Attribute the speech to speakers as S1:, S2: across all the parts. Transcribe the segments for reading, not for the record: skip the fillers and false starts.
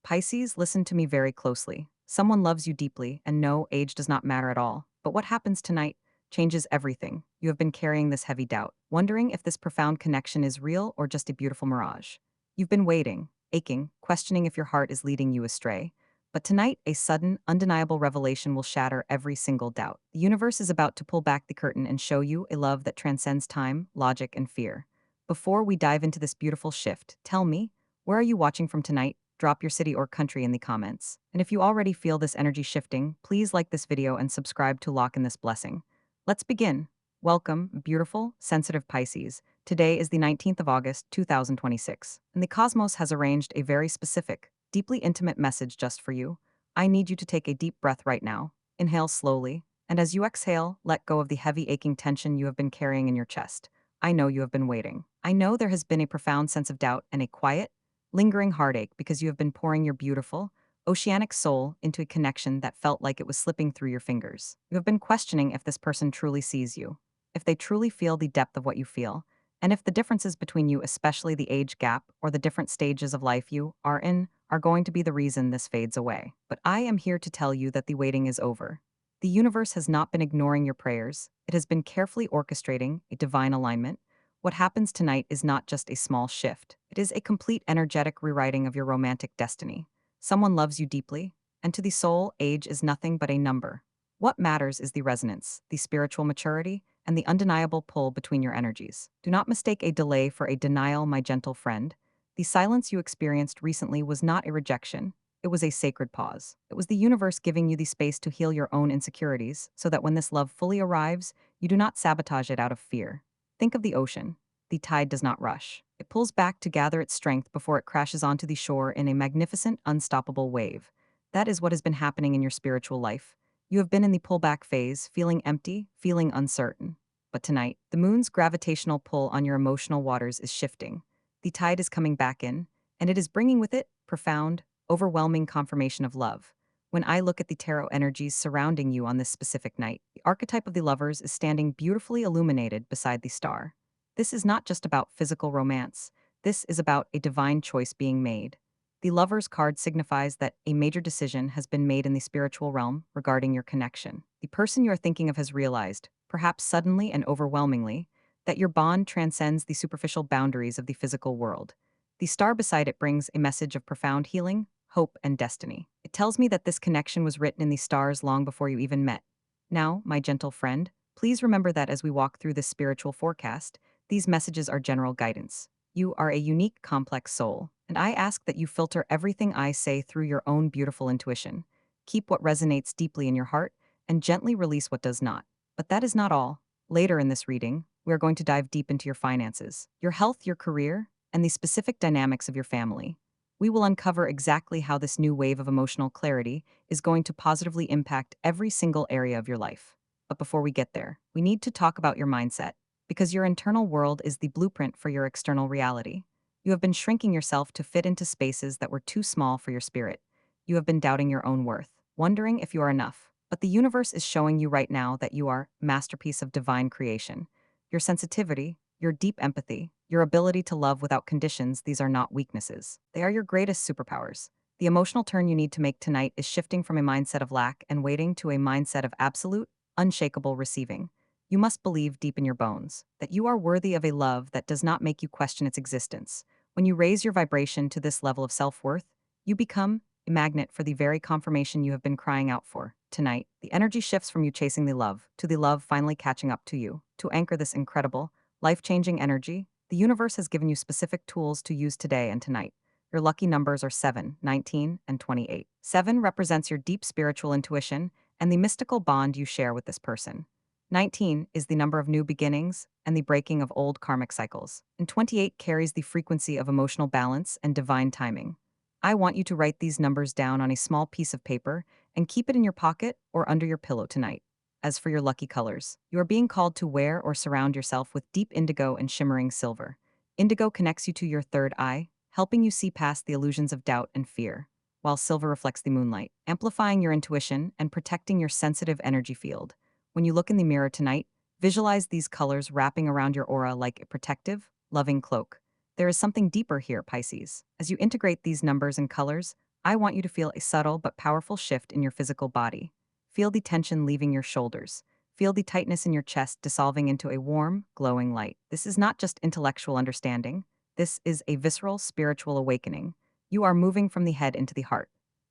S1: Pisces, listen to me very closely. Someone loves you deeply, and no, age does not matter at all. But what happens tonight changes everything. You have been carrying this heavy doubt, wondering if this profound connection is real or just a beautiful mirage. You've been waiting, aching, questioning if your heart is leading you astray. But tonight, a sudden, undeniable revelation will shatter every single doubt. The universe is about to pull back the curtain and show you a love that transcends time, logic, and fear. Before we dive into this beautiful shift, tell me, where are you watching from tonight? Drop your city or country in the comments. And if you already feel this energy shifting, please like this video and subscribe to lock in this blessing. Let's begin. Welcome, beautiful, sensitive Pisces. Today is the 19th of August, 2026, and the cosmos has arranged a very specific, deeply intimate message just for you. I need you to take a deep breath right now. Inhale slowly, and as you exhale, let go of the heavy aching tension you have been carrying in your chest. I know you have been waiting. I know there has been a profound sense of doubt and a quiet, lingering heartache because you have been pouring your beautiful, oceanic soul into a connection that felt like it was slipping through your fingers. You have been questioning if this person truly sees you, if they truly feel the depth of what you feel, and if the differences between you, especially the age gap or the different stages of life you are in, are going to be the reason this fades away. But I am here to tell you that the waiting is over. The universe has not been ignoring your prayers. It has been carefully orchestrating a divine alignment. What happens tonight is not just a small shift. It is a complete energetic rewriting of your romantic destiny. Someone loves you deeply, and to the soul, age is nothing but a number. What matters is the resonance, the spiritual maturity, and the undeniable pull between your energies. Do not mistake a delay for a denial, my gentle friend. The silence you experienced recently was not a rejection. It was a sacred pause. It was the universe giving you the space to heal your own insecurities so that when this love fully arrives, you do not sabotage it out of fear. Think of the ocean. The tide does not rush. It pulls back to gather its strength before it crashes onto the shore in a magnificent, unstoppable wave. That is what has been happening in your spiritual life. You have been in the pullback phase, feeling empty, feeling uncertain. But tonight, the moon's gravitational pull on your emotional waters is shifting. The tide is coming back in, and it is bringing with it profound, overwhelming confirmation of love. When I look at the tarot energies surrounding you on this specific night, the archetype of the lovers is standing beautifully illuminated beside the star. This is not just about physical romance. This is about a divine choice being made. The Lover's card signifies that a major decision has been made in the spiritual realm regarding your connection. The person you are thinking of has realized, perhaps suddenly and overwhelmingly, that your bond transcends the superficial boundaries of the physical world. The star beside it brings a message of profound healing, hope, and destiny. It tells me that this connection was written in the stars long before you even met. Now, my gentle friend, please remember that as we walk through this spiritual forecast, these messages are general guidance. You are a unique, complex soul, and I ask that you filter everything I say through your own beautiful intuition. Keep what resonates deeply in your heart, and gently release what does not. But that is not all. Later in this reading, we are going to dive deep into your finances, your health, your career, and the specific dynamics of your family. We will uncover exactly how this new wave of emotional clarity is going to positively impact every single area of your life. But before we get there, we need to talk about your mindset, because your internal world is the blueprint for your external reality. You have been shrinking yourself to fit into spaces that were too small for your spirit. You have been doubting your own worth, wondering if you are enough. But the universe is showing you right now that you are a masterpiece of divine creation. Your sensitivity, your deep empathy, your ability to love without conditions, these are not weaknesses. They are your greatest superpowers. The emotional turn you need to make tonight is shifting from a mindset of lack and waiting to a mindset of absolute, unshakable receiving. You must believe deep in your bones that you are worthy of a love that does not make you question its existence. When you raise your vibration to this level of self-worth, you become a magnet for the very confirmation you have been crying out for. Tonight, the energy shifts from you chasing the love to the love finally catching up to you. To anchor this incredible, life-changing energy, the universe has given you specific tools to use today and tonight. Your lucky numbers are 7, 19, and 28. 7 represents your deep spiritual intuition and the mystical bond you share with this person. 19 is the number of new beginnings and the breaking of old karmic cycles, and 28 carries the frequency of emotional balance and divine timing. I want you to write these numbers down on a small piece of paper and keep it in your pocket or under your pillow tonight. As for your lucky colors, you are being called to wear or surround yourself with deep indigo and shimmering silver. Indigo connects you to your third eye, helping you see past the illusions of doubt and fear, while silver reflects the moonlight, amplifying your intuition and protecting your sensitive energy field. When you look in the mirror tonight, visualize these colors wrapping around your aura like a protective, loving cloak. There is something deeper here, Pisces. As you integrate these numbers and colors, I want you to feel a subtle but powerful shift in your physical body. Feel the tension leaving your shoulders. Feel the tightness in your chest dissolving into a warm, glowing light. This is not just intellectual understanding. This is a visceral, spiritual awakening. You are moving from the head into the heart.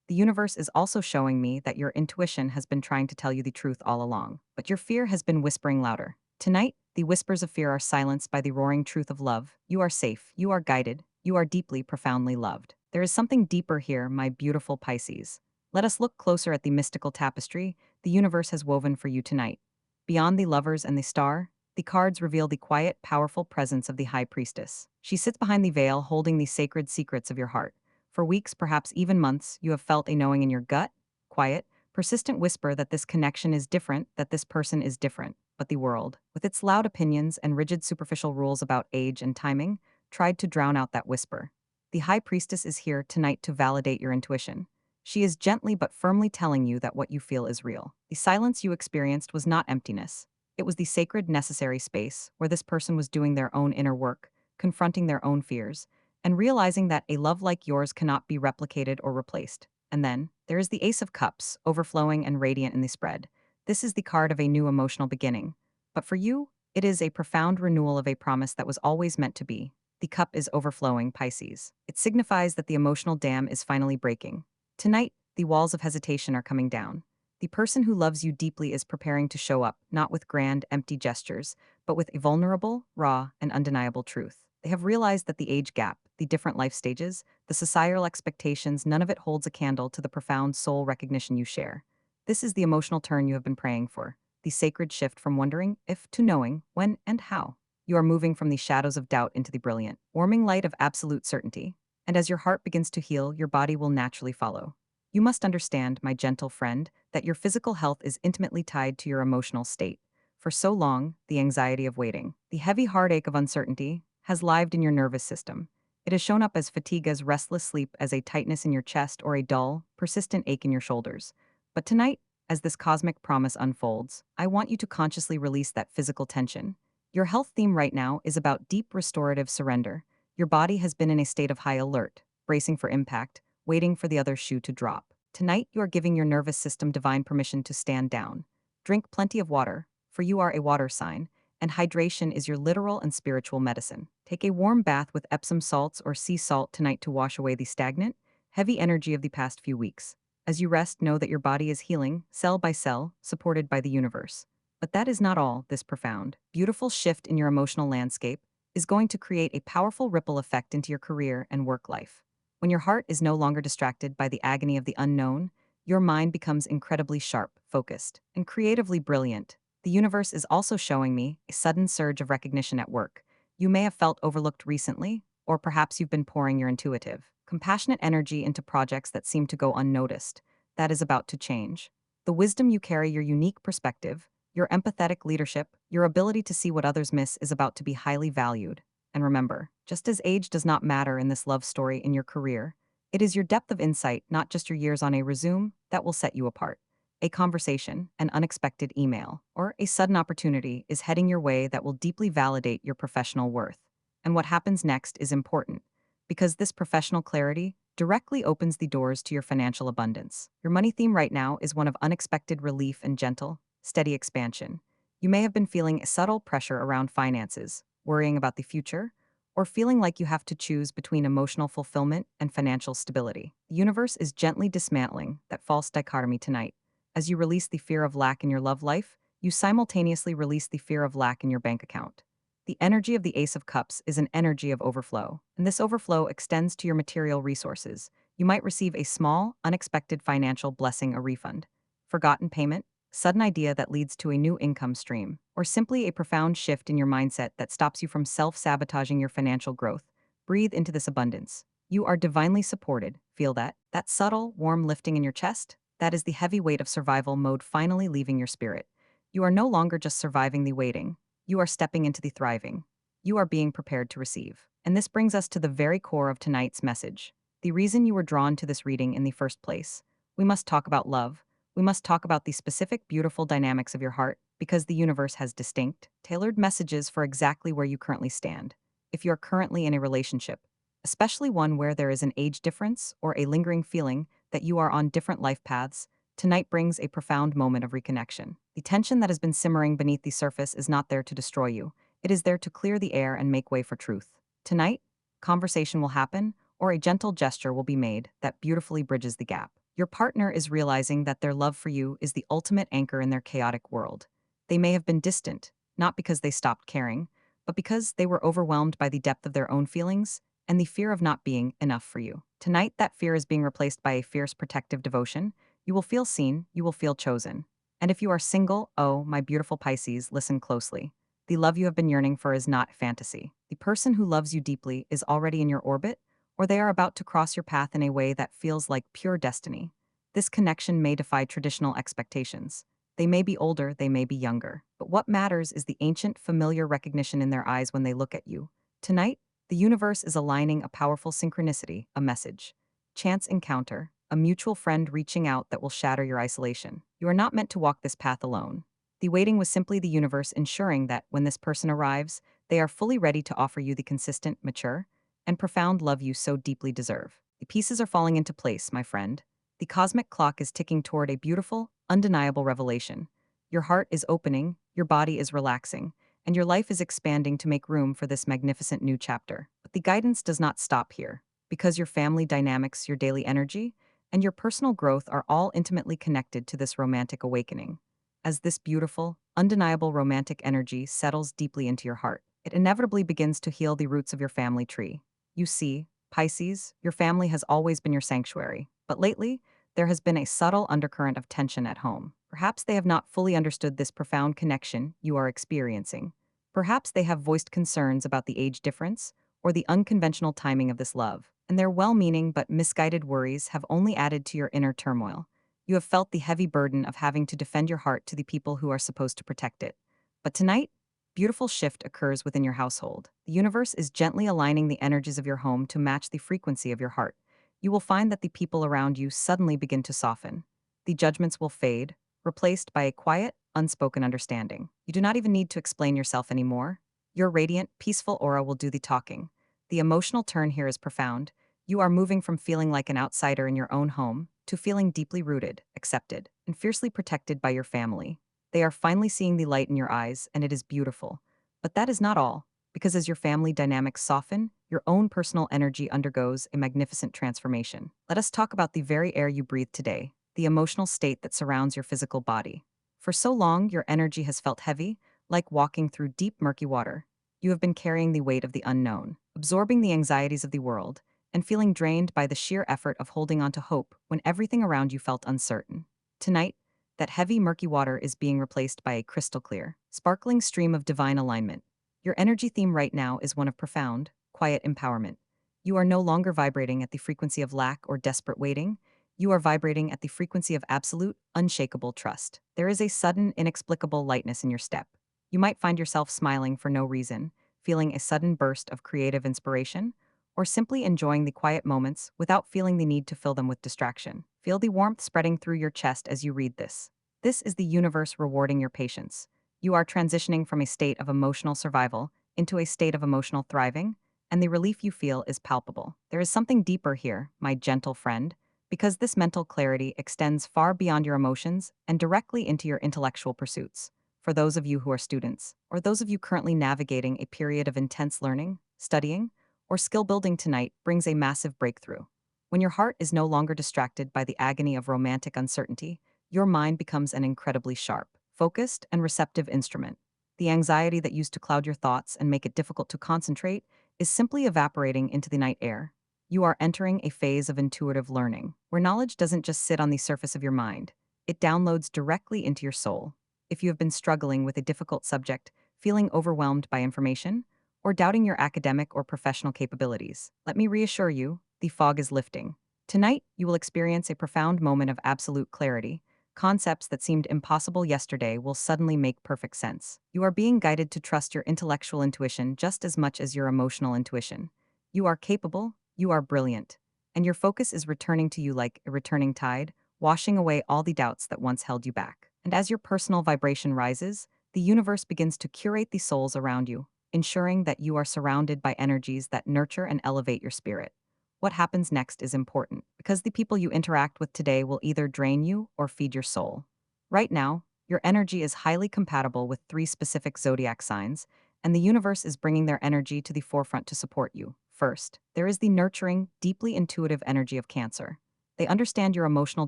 S1: The universe is also showing me that your intuition has been trying to tell you the truth all along, but your fear has been whispering louder. Tonight, the whispers of fear are silenced by the roaring truth of love. You are safe, you are guided, you are deeply, profoundly loved. There is something deeper here, my beautiful Pisces. Let us look closer at the mystical tapestry the universe has woven for you tonight. Beyond the lovers and the star, the cards reveal the quiet, powerful presence of the High Priestess. She sits behind the veil, holding the sacred secrets of your heart. For weeks, perhaps even months, you have felt a knowing in your gut, quiet, persistent whisper that this connection is different, that this person is different. But the world, with its loud opinions and rigid superficial rules about age and timing, tried to drown out that whisper. The High Priestess is here tonight to validate your intuition. She is gently but firmly telling you that what you feel is real. The silence you experienced was not emptiness. It was the sacred, necessary space where this person was doing their own inner work, confronting their own fears, and realizing that a love like yours cannot be replicated or replaced. And then, there is the Ace of Cups, overflowing and radiant in the spread. This is the card of a new emotional beginning. But for you, it is a profound renewal of a promise that was always meant to be. The cup is overflowing, Pisces. It signifies that the emotional dam is finally breaking. Tonight, the walls of hesitation are coming down. The person who loves you deeply is preparing to show up, not with grand, empty gestures, but with a vulnerable, raw, and undeniable truth. They have realized that the age gap, the different life stages, the societal expectations, none of it holds a candle to the profound soul recognition you share. This is the emotional turn you have been praying for, the sacred shift from wondering if to knowing when and how. You are moving from the shadows of doubt into the brilliant, warming light of absolute certainty. And as your heart begins to heal, your body will naturally follow. You must understand, my gentle friend, that your physical health is intimately tied to your emotional state. For so long, the anxiety of waiting, the heavy heartache of uncertainty, has lived in your nervous system. It has shown up as fatigue, as restless sleep, as a tightness in your chest, or a dull, persistent ache in your shoulders. But tonight, as this cosmic promise unfolds, I want you to consciously release that physical tension. Your health theme right now is about deep restorative surrender. Your body has been in a state of high alert, bracing for impact, waiting for the other shoe to drop. Tonight, you are giving your nervous system divine permission to stand down. Drink plenty of water, for you are a water sign, and hydration is your literal and spiritual medicine. Take a warm bath with Epsom salts or sea salt tonight to wash away the stagnant, heavy energy of the past few weeks. As you rest, know that your body is healing, cell by cell, supported by the universe. But that is not all. This profound, beautiful shift in your emotional landscape is going to create a powerful ripple effect into your career and work life. When your heart is no longer distracted by the agony of the unknown, your mind becomes incredibly sharp, focused, and creatively brilliant. The universe is also showing me a sudden surge of recognition at work. You may have felt overlooked recently, or perhaps you've been pouring your intuitive, compassionate energy into projects that seem to go unnoticed. That is about to change. The wisdom you carry, your unique perspective, your empathetic leadership, your ability to see what others miss is about to be highly valued. And remember, just as age does not matter in this love story in your career, it is your depth of insight, not just your years on a resume, that will set you apart. A conversation, an unexpected email, or a sudden opportunity is heading your way that will deeply validate your professional worth. And what happens next is important, because this professional clarity directly opens the doors to your financial abundance. Your money theme right now is one of unexpected relief and gentle, steady expansion. You may have been feeling a subtle pressure around finances, worrying about the future, or feeling like you have to choose between emotional fulfillment and financial stability. The universe is gently dismantling that false dichotomy tonight. As you release the fear of lack in your love life, you simultaneously release the fear of lack in your bank account. The energy of the Ace of Cups is an energy of overflow, and this overflow extends to your material resources. You might receive a small, unexpected financial blessing, a refund, forgotten payment, sudden idea that leads to a new income stream, or simply a profound shift in your mindset that stops you from self-sabotaging your financial growth. Breathe into this abundance. You are divinely supported. Feel that? That subtle, warm lifting in your chest? That is the heavy weight of survival mode finally leaving your spirit. You are no longer just surviving the waiting. You are stepping into the thriving. You are being prepared to receive. And this brings us to the very core of tonight's message. The reason you were drawn to this reading in the first place. We must talk about love. We must talk about the specific, beautiful dynamics of your heart, because the universe has distinct, tailored messages for exactly where you currently stand. If you are currently in a relationship, especially one where there is an age difference or a lingering feeling that you are on different life paths. Tonight brings a profound moment of reconnection. The tension that has been simmering beneath the surface is not there to destroy you. It is there to clear the air and make way for truth. Tonight, conversation will happen, or a gentle gesture will be made that beautifully bridges the gap. Your partner is realizing that their love for you is the ultimate anchor in their chaotic world. They may have been distant, not because they stopped caring, but because they were overwhelmed by the depth of their own feelings and the fear of not being enough for you. Tonight, that fear is being replaced by a fierce protective devotion. You will feel seen, you will feel chosen. And if you are single, oh, my beautiful Pisces, listen closely. The love you have been yearning for is not fantasy. The person who loves you deeply is already in your orbit, or they are about to cross your path in a way that feels like pure destiny. This connection may defy traditional expectations. They may be older, they may be younger, but what matters is the ancient, familiar recognition in their eyes when they look at you. Tonight, the universe is aligning a powerful synchronicity, a message, chance encounter, a mutual friend reaching out that will shatter your isolation. You are not meant to walk this path alone. The waiting was simply the universe ensuring that when this person arrives, they are fully ready to offer you the consistent, mature, and profound love you so deeply deserve. The pieces are falling into place, my friend. The cosmic clock is ticking toward a beautiful, undeniable revelation. Your heart is opening, your body is relaxing, and your life is expanding to make room for this magnificent new chapter. But the guidance does not stop here, because your family dynamics, your daily energy, and your personal growth are all intimately connected to this romantic awakening. As this beautiful, undeniable romantic energy settles deeply into your heart, it inevitably begins to heal the roots of your family tree. You see, Pisces, your family has always been your sanctuary, but lately, there has been a subtle undercurrent of tension at home. Perhaps they have not fully understood this profound connection you are experiencing. Perhaps they have voiced concerns about the age difference or the unconventional timing of this love, and their well-meaning but misguided worries have only added to your inner turmoil. You have felt the heavy burden of having to defend your heart to the people who are supposed to protect it. But tonight, beautiful shift occurs within your household. The universe is gently aligning the energies of your home to match the frequency of your heart. You will find that the people around you suddenly begin to soften. The judgments will fade, replaced by a quiet, unspoken understanding. You do not even need to explain yourself anymore. Your radiant, peaceful aura will do the talking. The emotional turn here is profound. You are moving from feeling like an outsider in your own home to feeling deeply rooted, accepted, and fiercely protected by your family. They are finally seeing the light in your eyes, and it is beautiful. But that is not all, because as your family dynamics soften, your own personal energy undergoes a magnificent transformation. Let us talk about the very air you breathe today, the emotional state that surrounds your physical body. For so long, your energy has felt heavy, like walking through deep, murky water. You have been carrying the weight of the unknown, absorbing the anxieties of the world, and feeling drained by the sheer effort of holding on to hope when everything around you felt uncertain. Tonight, that heavy, murky water is being replaced by a crystal clear, sparkling stream of divine alignment. Your energy theme right now is one of profound, quiet empowerment. You are no longer vibrating at the frequency of lack or desperate waiting. You are vibrating at the frequency of absolute, unshakable trust. There is a sudden, inexplicable lightness in your step. You might find yourself smiling for no reason, feeling a sudden burst of creative inspiration, or simply enjoying the quiet moments without feeling the need to fill them with distraction. Feel the warmth spreading through your chest as you read this. This is the universe rewarding your patience. You are transitioning from a state of emotional survival into a state of emotional thriving, and the relief you feel is palpable. There is something deeper here, my gentle friend, because this mental clarity extends far beyond your emotions and directly into your intellectual pursuits. For those of you who are students, or those of you currently navigating a period of intense learning, studying, or skill building, tonight brings a massive breakthrough. When your heart is no longer distracted by the agony of romantic uncertainty, your mind becomes an incredibly sharp, focused, and receptive instrument. The anxiety that used to cloud your thoughts and make it difficult to concentrate is simply evaporating into the night air. You are entering a phase of intuitive learning, where knowledge doesn't just sit on the surface of your mind, it downloads directly into your soul. If you have been struggling with a difficult subject, feeling overwhelmed by information, or doubting your academic or professional capabilities, let me reassure you, the fog is lifting. Tonight, you will experience a profound moment of absolute clarity. Concepts that seemed impossible yesterday will suddenly make perfect sense. You are being guided to trust your intellectual intuition just as much as your emotional intuition. You are capable, you are brilliant, and your focus is returning to you like a returning tide, washing away all the doubts that once held you back. And as your personal vibration rises, the universe begins to curate the souls around you. ensuring that you are surrounded by energies that nurture and elevate your spirit. What happens next is important because the people you interact with today will either drain you or feed your soul. Right now, your energy is highly compatible with three specific zodiac signs, and the universe is bringing their energy to the forefront to support you. First, there is the nurturing, deeply intuitive energy of Cancer. They understand your emotional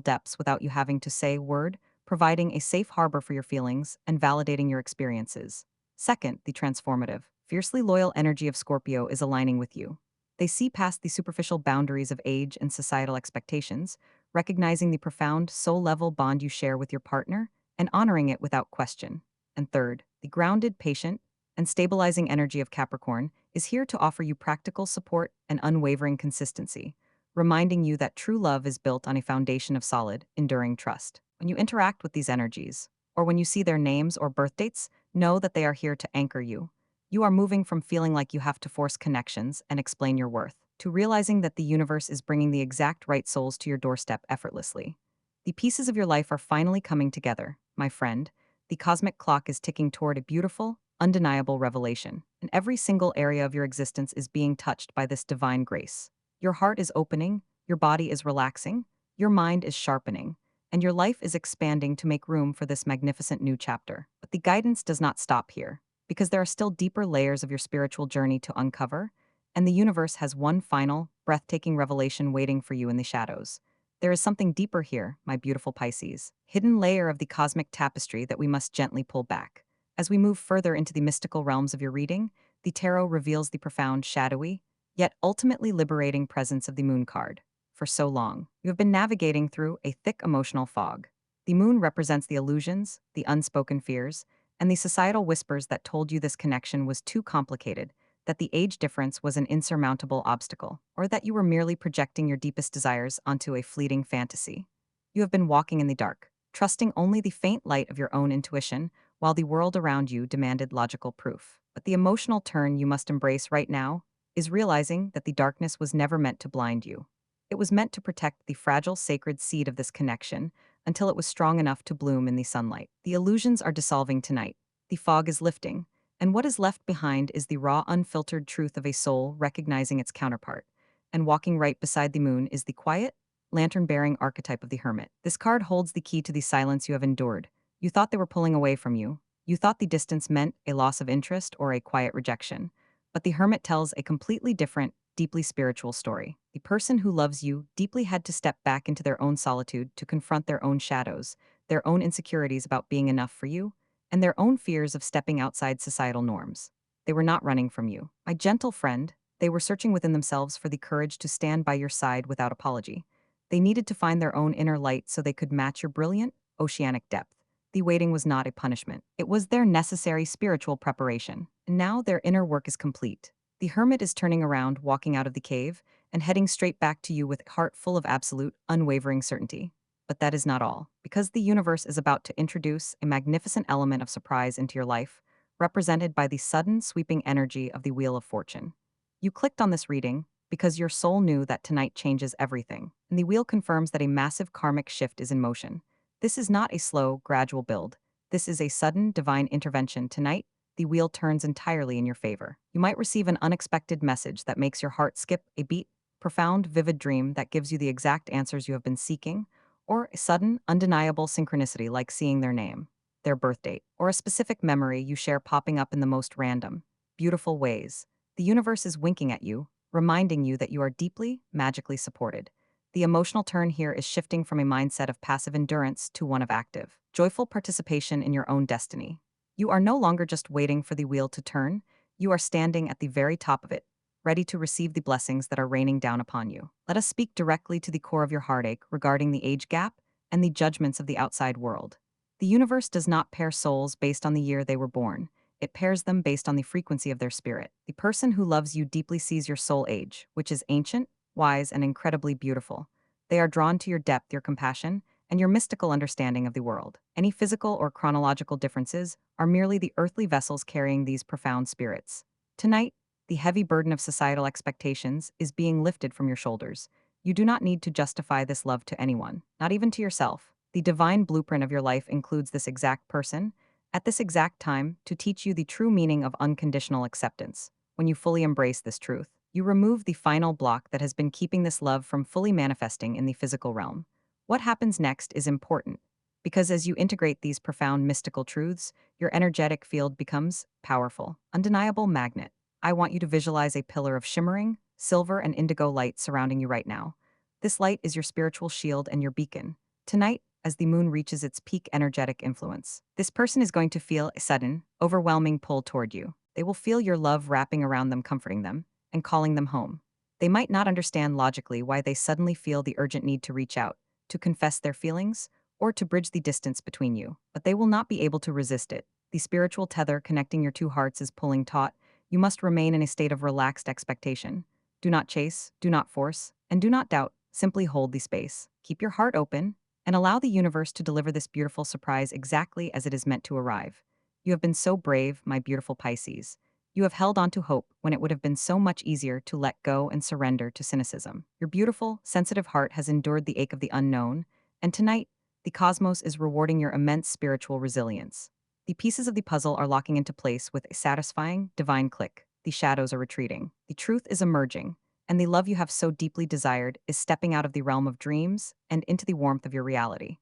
S1: depths without you having to say a word, providing a safe harbor for your feelings and validating your experiences. Second, the transformative, fiercely loyal energy of Scorpio is aligning with you. They see past the superficial boundaries of age and societal expectations, recognizing the profound soul-level bond you share with your partner and honoring it without question. And third, the grounded, patient, and stabilizing energy of Capricorn is here to offer you practical support and unwavering consistency, reminding you that true love is built on a foundation of solid, enduring trust. When you interact with these energies, or when you see their names or birth dates, know that they are here to anchor you. You are moving from feeling like you have to force connections and explain your worth to realizing that the universe is bringing the exact right souls to your doorstep effortlessly. The pieces of your life are finally coming together, my friend. The cosmic clock is ticking toward a beautiful, undeniable revelation, and every single area of your existence is being touched by this divine grace. Your heart is opening, your body is relaxing, your mind is sharpening, and your life is expanding to make room for this magnificent new chapter. But the guidance does not stop here, because there are still deeper layers of your spiritual journey to uncover, and the universe has one final, breathtaking revelation waiting for you in the shadows. There is something deeper here, my beautiful Pisces, hidden layer of the cosmic tapestry that we must gently pull back. As we move further into the mystical realms of your reading, the tarot reveals the profound, shadowy, yet ultimately liberating presence of the moon card. For so long, you have been navigating through a thick emotional fog. The moon represents the illusions, the unspoken fears, and the societal whispers that told you this connection was too complicated, that the age difference was an insurmountable obstacle, or that you were merely projecting your deepest desires onto a fleeting fantasy. You have been walking in the dark, trusting only the faint light of your own intuition, while the world around you demanded logical proof. But the emotional turn you must embrace right now is realizing that the darkness was never meant to blind you. It was meant to protect the fragile sacred seed of this connection until it was strong enough to bloom in the sunlight. The illusions are dissolving tonight. The fog is lifting, and what is left behind is the raw, unfiltered truth of a soul recognizing its counterpart. And walking right beside the moon is the quiet, lantern-bearing archetype of the hermit. This card holds the key to the silence you have endured. You thought they were pulling away from you. You thought the distance meant a loss of interest or a quiet rejection. But the hermit tells a completely different, deeply spiritual story. The person who loves you deeply had to step back into their own solitude to confront their own shadows, their own insecurities about being enough for you, and their own fears of stepping outside societal norms. They were not running from you, my gentle friend. They were searching within themselves for the courage to stand by your side without apology. They needed to find their own inner light so they could match your brilliant, oceanic depth. The waiting was not a punishment. It was their necessary spiritual preparation. And now their inner work is complete. The hermit is turning around, walking out of the cave, and heading straight back to you with a heart full of absolute, unwavering certainty. But that is not all, because the universe is about to introduce a magnificent element of surprise into your life, represented by the sudden, sweeping energy of the Wheel of Fortune. You clicked on this reading because your soul knew that tonight changes everything, and the wheel confirms that a massive karmic shift is in motion. This is not a slow, gradual build. This is a sudden, divine intervention. Tonight, the wheel turns entirely in your favor. You might receive an unexpected message that makes your heart skip a beat, profound, vivid dream that gives you the exact answers you have been seeking, or a sudden, undeniable synchronicity like seeing their name, their birth date, or a specific memory you share popping up in the most random, beautiful ways. The universe is winking at you, reminding you that you are deeply, magically supported. The emotional turn here is shifting from a mindset of passive endurance to one of active, joyful participation in your own destiny. You are no longer just waiting for the wheel to turn, you are standing at the very top of it, ready to receive the blessings that are raining down upon you. Let us speak directly to the core of your heartache regarding the age gap and the judgments of the outside world. The universe does not pair souls based on the year they were born. It pairs them based on the frequency of their spirit. The person who loves you deeply sees your soul age, which is ancient, wise, and incredibly beautiful. They are drawn to your depth, your compassion, and your mystical understanding of the world. Any physical or chronological differences are merely the earthly vessels carrying these profound spirits. Tonight, the heavy burden of societal expectations is being lifted from your shoulders. You do not need to justify this love to anyone, not even to yourself. The divine blueprint of your life includes this exact person, At this exact time, to teach you the true meaning of unconditional acceptance. When you fully embrace this truth, you remove the final block that has been keeping this love from fully manifesting in the physical realm. What happens next is important, because as you integrate these profound mystical truths, your energetic field becomes powerful, undeniable magnet. I want you to visualize a pillar of shimmering, silver, and indigo light surrounding you right now. This light is your spiritual shield and your beacon. Tonight, as the moon reaches its peak energetic influence, this person is going to feel a sudden, overwhelming pull toward you. They will feel your love wrapping around them, comforting them, and calling them home. They might not understand logically why they suddenly feel the urgent need to reach out, to confess their feelings, or to bridge the distance between you, but they will not be able to resist it. The spiritual tether connecting your two hearts is pulling taut. You must remain in a state of relaxed expectation. Do not chase, do not force, and do not doubt. Simply hold the space. Keep your heart open and allow the universe to deliver this beautiful surprise exactly as it is meant to arrive. You have been so brave, my beautiful Pisces. You have held on to hope when it would have been so much easier to let go and surrender to cynicism. Your beautiful, sensitive heart has endured the ache of the unknown, and tonight, the cosmos is rewarding your immense spiritual resilience. The pieces of the puzzle are locking into place with a satisfying, divine click. The shadows are retreating. The truth is emerging, and the love you have so deeply desired is stepping out of the realm of dreams and into the warmth of your reality.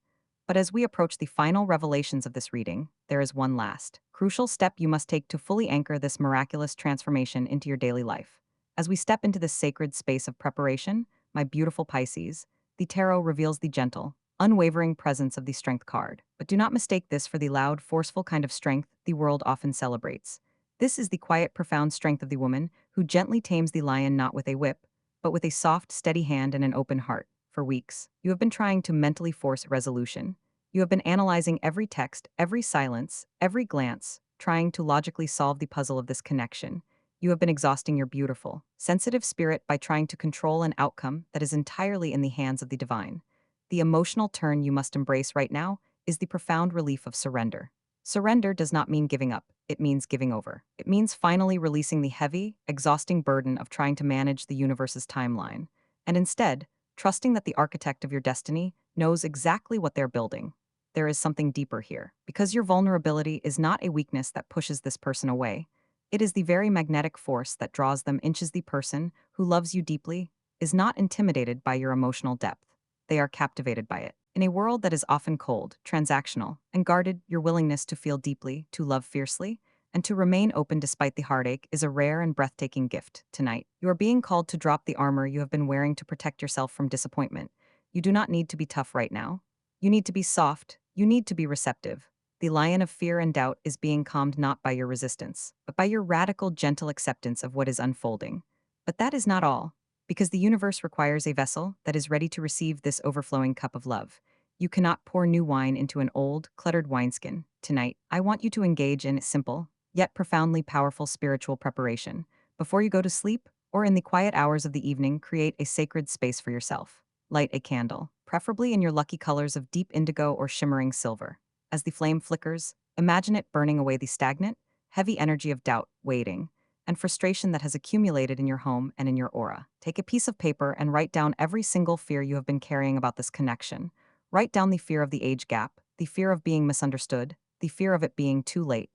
S1: But as we approach the final revelations of this reading, there is one last, crucial step you must take to fully anchor this miraculous transformation into your daily life. As we step into this sacred space of preparation, my beautiful Pisces, the tarot reveals the gentle, unwavering presence of the Strength card. But do not mistake this for the loud, forceful kind of strength the world often celebrates. This is the quiet, profound strength of the woman who gently tames the lion not with a whip, but with a soft, steady hand and an open heart. For weeks, you have been trying to mentally force resolution. You have been analyzing every text, every silence, every glance, trying to logically solve the puzzle of this connection. You have been exhausting your beautiful, sensitive spirit by trying to control an outcome that is entirely in the hands of the divine. The emotional turn you must embrace right now is the profound relief of surrender. Surrender does not mean giving up, it means giving over. It means finally releasing the heavy, exhausting burden of trying to manage the universe's timeline, and instead, trusting that the architect of your destiny knows exactly what they're building. There is something deeper here, because your vulnerability is not a weakness that pushes this person away. It is the very magnetic force that draws them inches. The person who loves you deeply is not intimidated by your emotional depth. They are captivated by it. In a world that is often cold, transactional, and guarded, your willingness to feel deeply, to love fiercely, and to remain open despite the heartache is a rare and breathtaking gift. Tonight, you are being called to drop the armor you have been wearing to protect yourself from disappointment. You do not need to be tough right now. You need to be soft. You need to be receptive. The lion of fear and doubt is being calmed not by your resistance, but by your radical, gentle acceptance of what is unfolding. But that is not all, because the universe requires a vessel that is ready to receive this overflowing cup of love. You cannot pour new wine into an old, cluttered wineskin. Tonight, I want you to engage in simple, yet profoundly powerful spiritual preparation. Before you go to sleep, or in the quiet hours of the evening, create a sacred space for yourself. Light a candle, preferably in your lucky colors of deep indigo or shimmering silver. As the flame flickers, imagine it burning away the stagnant, heavy energy of doubt, waiting, and frustration that has accumulated in your home and in your aura. Take a piece of paper and write down every single fear you have been carrying about this connection. Write down the fear of the age gap, the fear of being misunderstood, the fear of it being too late.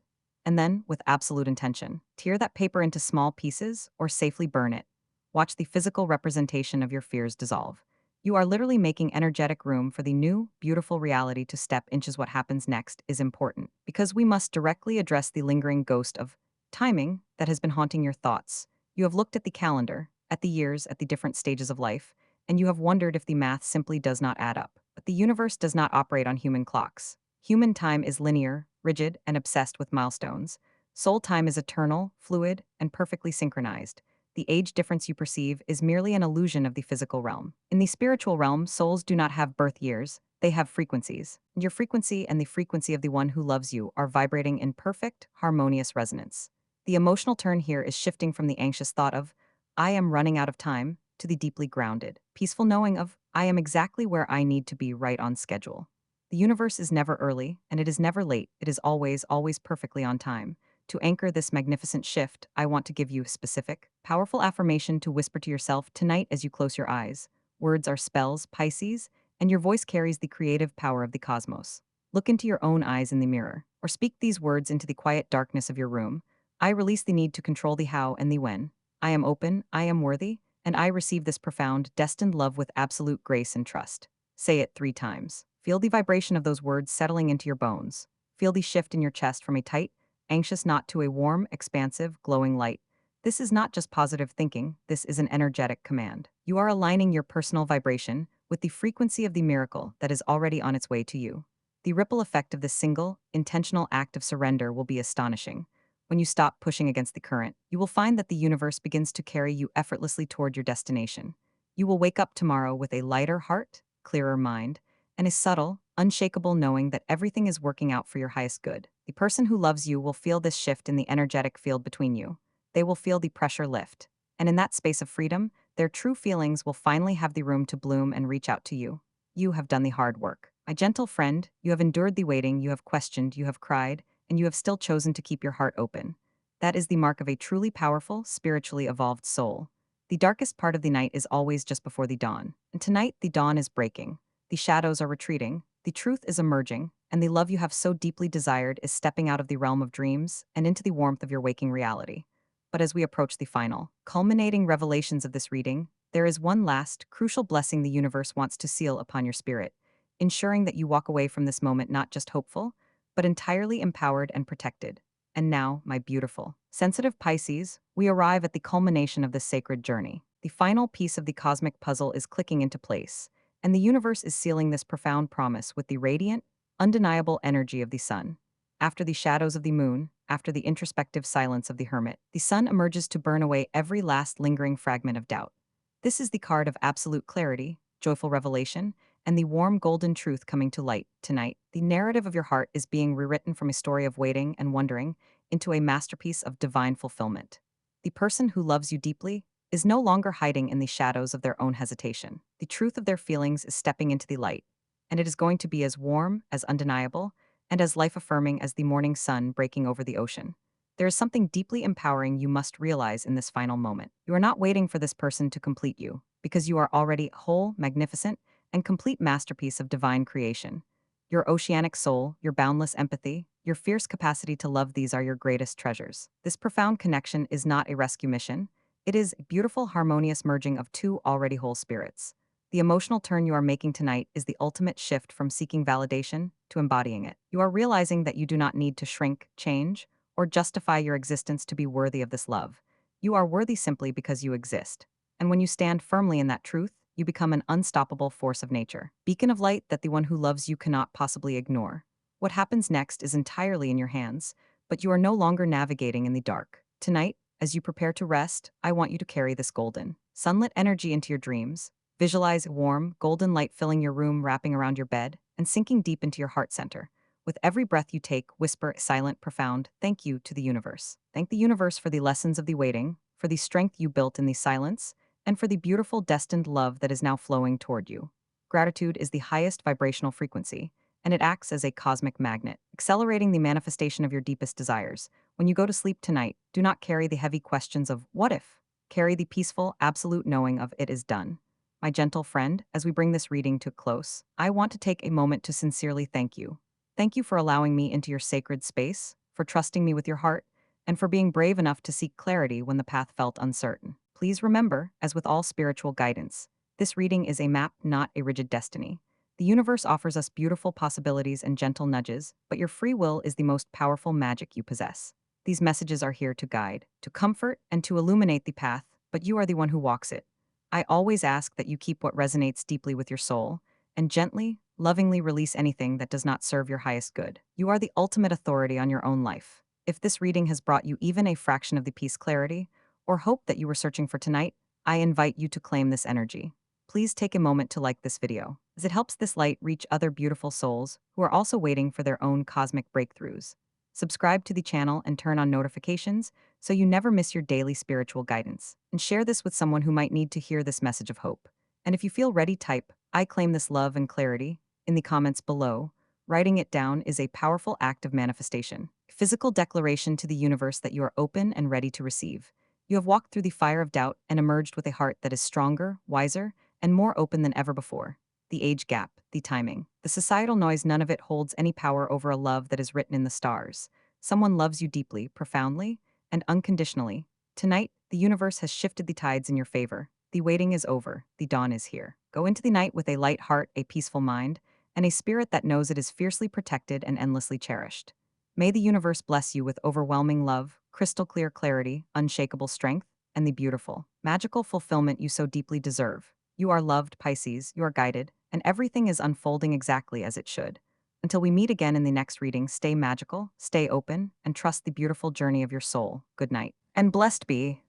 S1: And then, with absolute intention, tear that paper into small pieces or safely burn it. Watch the physical representation of your fears dissolve. You are literally making energetic room for the new, beautiful reality to step into. What happens next is important, because we must directly address the lingering ghost of timing that has been haunting your thoughts. You have looked at the calendar, at the years, at the different stages of life, and you have wondered if the math simply does not add up. But the universe does not operate on human clocks. Human time is linear, rigid, and obsessed with milestones. Soul time is eternal, fluid, and perfectly synchronized. The age difference you perceive is merely an illusion of the physical realm. In the spiritual realm, souls do not have birth years, they have frequencies. Your frequency and the frequency of the one who loves you are vibrating in perfect, harmonious resonance. The emotional turn here is shifting from the anxious thought of, I am running out of time, to the deeply grounded, peaceful knowing of, I am exactly where I need to be, right on schedule. The universe is never early, and it is never late. It is always, always perfectly on time. To anchor this magnificent shift, I want to give you a specific, powerful affirmation to whisper to yourself tonight as you close your eyes. Words are spells, Pisces, and your voice carries the creative power of the cosmos. Look into your own eyes in the mirror, or speak these words into the quiet darkness of your room. I release the need to control the how and the when. I am open, I am worthy, and I receive this profound, destined love with absolute grace and trust. Say it 3 times. Feel the vibration of those words settling into your bones. Feel the shift in your chest from a tight, anxious knot to a warm, expansive, glowing light. This is not just positive thinking, this is an energetic command. You are aligning your personal vibration with the frequency of the miracle that is already on its way to you. The ripple effect of this single, intentional act of surrender will be astonishing. When you stop pushing against the current, you will find that the universe begins to carry you effortlessly toward your destination. You will wake up tomorrow with a lighter heart, clearer mind, and a subtle, unshakable knowing that everything is working out for your highest good. The person who loves you will feel this shift in the energetic field between you. They will feel the pressure lift. And in that space of freedom, their true feelings will finally have the room to bloom and reach out to you. You have done the hard work. My gentle friend, you have endured the waiting, you have questioned, you have cried, and you have still chosen to keep your heart open. That is the mark of a truly powerful, spiritually evolved soul. The darkest part of the night is always just before the dawn, and tonight the dawn is breaking. The shadows are retreating, the truth is emerging, and the love you have so deeply desired is stepping out of the realm of dreams and into the warmth of your waking reality. But as we approach the final, culminating revelations of this reading, there is one last, crucial blessing the universe wants to seal upon your spirit, ensuring that you walk away from this moment not just hopeful, but entirely empowered and protected. And now, my beautiful, sensitive Pisces, we arrive at the culmination of this sacred journey. The final piece of the cosmic puzzle is clicking into place, and the universe is sealing this profound promise with the radiant, undeniable energy of the sun. After the shadows of the moon, after the introspective silence of the hermit, the sun emerges to burn away every last lingering fragment of doubt. This is the card of absolute clarity, joyful revelation, and the warm golden truth coming to light. Tonight, the narrative of your heart is being rewritten from a story of waiting and wondering into a masterpiece of divine fulfillment. The person who loves you deeply is no longer hiding in the shadows of their own hesitation. The truth of their feelings is stepping into the light, and it is going to be as warm, as undeniable, and as life-affirming as the morning sun breaking over the ocean. There is something deeply empowering you must realize in this final moment. You are not waiting for this person to complete you, because you are already whole, magnificent, and complete masterpiece of divine creation. Your oceanic soul, your boundless empathy, your fierce capacity to love, these are your greatest treasures. This profound connection is not a rescue mission. It is a beautiful, harmonious merging of two already whole spirits. The emotional turn you are making tonight is the ultimate shift from seeking validation to embodying it. You are realizing that you do not need to shrink, change, or justify your existence to be worthy of this love. You are worthy simply because you exist. And when you stand firmly in that truth, you become an unstoppable force of nature, beacon of light that the one who loves you cannot possibly ignore. What happens next is entirely in your hands, but you are no longer navigating in the dark. Tonight, as you prepare to rest, I want you to carry this golden, sunlit energy into your dreams. Visualize warm, golden light filling your room, wrapping around your bed, and sinking deep into your heart center. With every breath you take, whisper silent, profound, thank you to the universe. Thank the universe for the lessons of the waiting, for the strength you built in the silence, and for the beautiful destined love that is now flowing toward you. Gratitude is the highest vibrational frequency, and it acts as a cosmic magnet, accelerating the manifestation of your deepest desires. When you go to sleep tonight, do not carry the heavy questions of what if. Carry the peaceful, absolute knowing of it is done. My gentle friend, as we bring this reading to a close, I want to take a moment to sincerely thank you. Thank you for allowing me into your sacred space, for trusting me with your heart, and for being brave enough to seek clarity when the path felt uncertain. Please remember, as with all spiritual guidance, this reading is a map, not a rigid destiny. The universe offers us beautiful possibilities and gentle nudges, but your free will is the most powerful magic you possess. These messages are here to guide, to comfort, and to illuminate the path, but you are the one who walks it. I always ask that you keep what resonates deeply with your soul, and gently, lovingly release anything that does not serve your highest good. You are the ultimate authority on your own life. If this reading has brought you even a fraction of the peace, clarity, or hope that you were searching for tonight, I invite you to claim this energy. Please take a moment to like this video, as it helps this light reach other beautiful souls who are also waiting for their own cosmic breakthroughs. Subscribe to the channel and turn on notifications so you never miss your daily spiritual guidance. And share this with someone who might need to hear this message of hope. And if you feel ready, type, I claim this love and clarity, in the comments below. Writing it down is a powerful act of manifestation, a physical declaration to the universe that you are open and ready to receive. You have walked through the fire of doubt and emerged with a heart that is stronger, wiser, and more open than ever before. the age gap, the timing. The societal noise, none of it holds any power over a love that is written in the stars. Someone loves you deeply, profoundly, and unconditionally. Tonight, the universe has shifted the tides in your favor. The waiting is over, the dawn is here. Go into the night with a light heart, a peaceful mind, and a spirit that knows it is fiercely protected and endlessly cherished. May the universe bless you with overwhelming love, crystal clear clarity, unshakable strength, and the beautiful, magical fulfillment you so deeply deserve. You are loved, Pisces, you are guided, and everything is unfolding exactly as it should. Until we meet again in the next reading, stay magical, stay open, and trust the beautiful journey of your soul. Good night. And blessed be.